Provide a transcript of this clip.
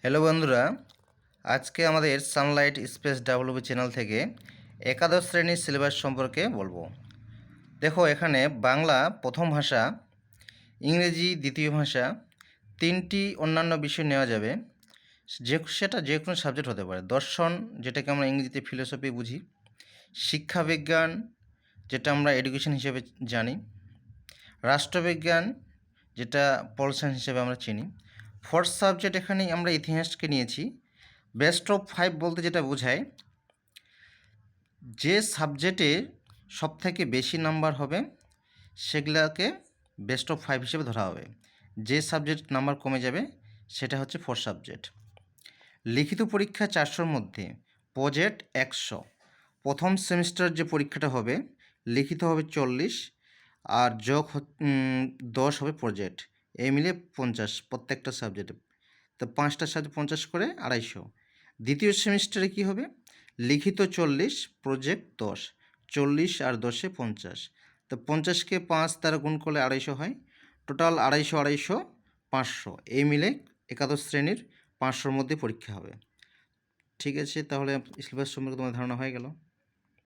Hello বন্ধুরা, আজকে আমাদের সানলাইট স্পেস ডাব্লিউবি চ্যানেল থেকে একাদশ শ্রেণীর সিলেবাস সম্পর্কে বলবো। দেখো, এখানে বাংলা প্রথম ভাষা, ইংরেজি দ্বিতীয় ভাষা, 3টি অন্যান্য বিষয় নেওয়া যাবে। সেটা যে কোনো সাবজেক্ট হতে পারে। দর্শন, যেটাকে আমরা ইংরেজিতে ফিলোসফি বুঝি, শিক্ষাবিজ্ঞান, যেটা আমরা এডুকেশন হিসেবে জানি, রাষ্ট্রবিজ্ঞান, যেটা পল সায়েন্স হিসেবে আমরা চিনি। ফোর্থ সাবজেক্ট এখানে আমরা ইতিহাসকে নিয়েছি। বেস্ট অফ 5 বলতে যেটা বোঝায়, যে সাবজেক্টে সবথেকে বেশি নাম্বার হবে সেগুলোকে বেস্ট অফ 5 হিসেবে ধরা হবে। যে সাবজেক্ট নাম্বার কমে যাবে সেটা হচ্ছে ফোর্থ সাবজেক্ট। লিখিত পরীক্ষা 400-র মধ্যে প্রজেক্ট 100। প্রথম সেমিস্টার যে পরীক্ষাটা হবে লিখিত হবে 40, আর যোগ 10 হবে প্রজেক্ট। এই মিলে 50 প্রত্যেকটা সাবজেক্টে। তো 5টা সাবজেক্ট 50 করে 250। দ্বিতীয় সেমিস্টারে কি হবে? লিখিত 40, প্রজেক্ট 10। 40 আর 10-এ 50। তো 50কে 5 দ্বারা গুণ করলে 250 হয়। টোটাল 250, 250, 500। এই মিলে একাদশ শ্রেণীর 500-র মধ্যে পরীক্ষা হবে। ঠিক আছে, তাহলে সিলেবাস সম্পর্কে তোমার ধারণা হয়ে গেল।